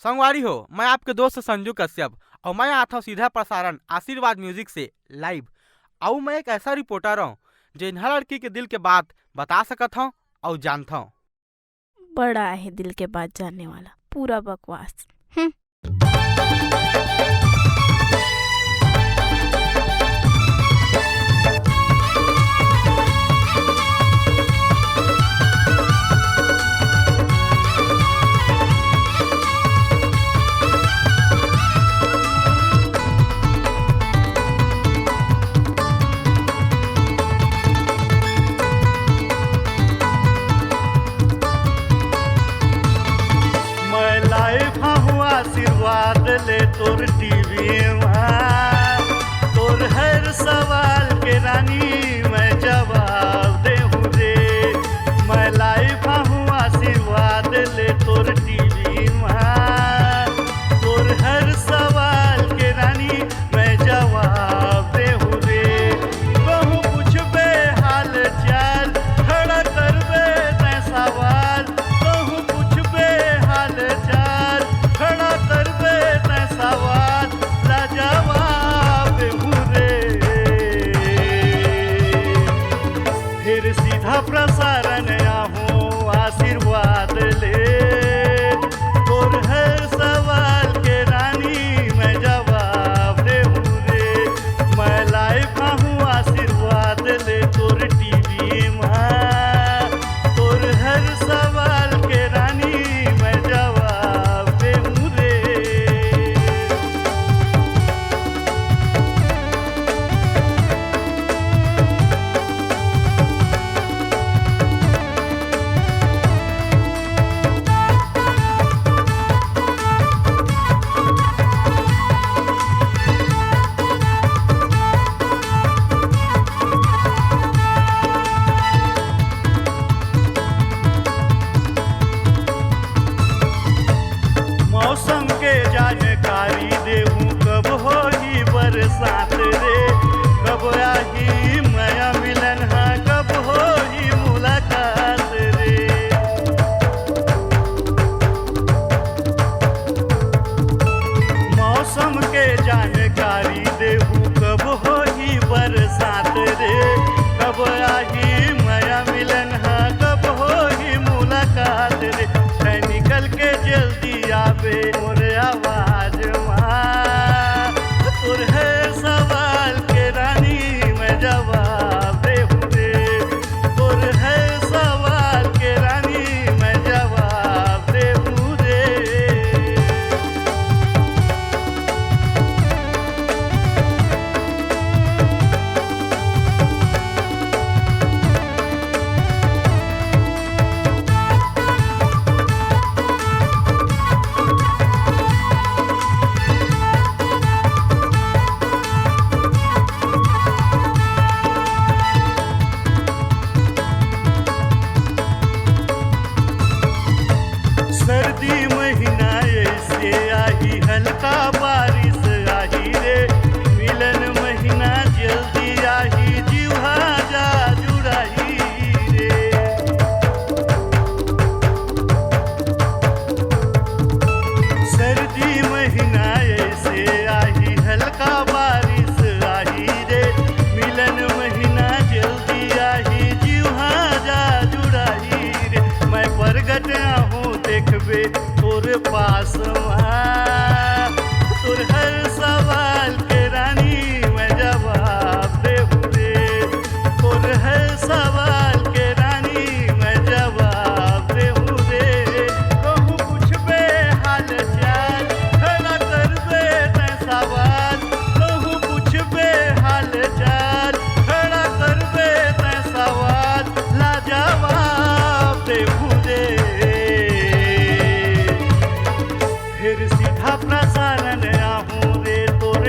संगवारी हो, मैं आपके दोस्त संजू कश्यप और मैं आता हूँ सीधा प्रसारण आशीर्वाद म्यूजिक से लाइव। और मैं एक ऐसा रिपोर्टर हूँ जो हर लड़की के दिल के बात बता सकता हूँ और जानता हूँ। बड़ा है दिल के बात जानने वाला, पूरा बकवास। आशीर्वाद ले तोर टीवी तोर हर सवाल के रानी मैं जवाब दे हूँ रे। मैं लाइव हूँ आशीर्वाद ले तोर टीवी तोर हर सवाल के रानी मैं जवाब दे हूँ रे। कहूँ पूछबे हाल चाल खड़ा करबे तै सवाल, कहूँ पूछबे हाल चाल खड़ा करबे तै सवाल लाजवाब हूँ रे। फिर सीधा प्रसारण आहूँ आशीर्वाद ले तोर हर सवाल के रानी मैं जवाब दे हूँ रे। मैं लाइव आहूँ आशीर्वाद ले तोर टीवी तोर हर सवाल के रानी मैं जवाब दे हूँ रे। मौसम के जानकारी देहूँ कब होगी बरसात रे, कब आही माया मिलन है कब होगी मुलाकात रे। मौसम के जानकारी देहूँ कब होगी बरसात रे, कब आही माया मिलन है कब होगी मुलाकात रे। निकल के जल्दी आवे मोरे आवाज तोर है सवाल के रानी मैं जवाब दे हूँ रे। तोर है सवाल के रानी मैं जवाब दे हूँ रे। सर्दी महीना ऐसे आही हल्का बारिश आही रे, मिलन महीना जल्दी आही जीवा जा जुड़ाही रे। सर्दी महीना ऐसे आही हल्का बारिश आही रे, मिलन महीना जल्दी आही जीवा जा जुड़ाही रे। मैं प्रगट आहूँ देखबे तोर पास तोर हर सवाल के रानी मैं जवाब दे हूँ रे। तोर हर सवाल के रानी मैं जवाब दे हूँ रे। कहूँ पूछबे हाल चाल खड़ा करबे तै सवाल, कहूँ पूछबे हाल चाल खड़ा करबे तै सवाल लाजवाब दे हूँ रे। फिर सीधा प्रसारण आहूँ रे तोर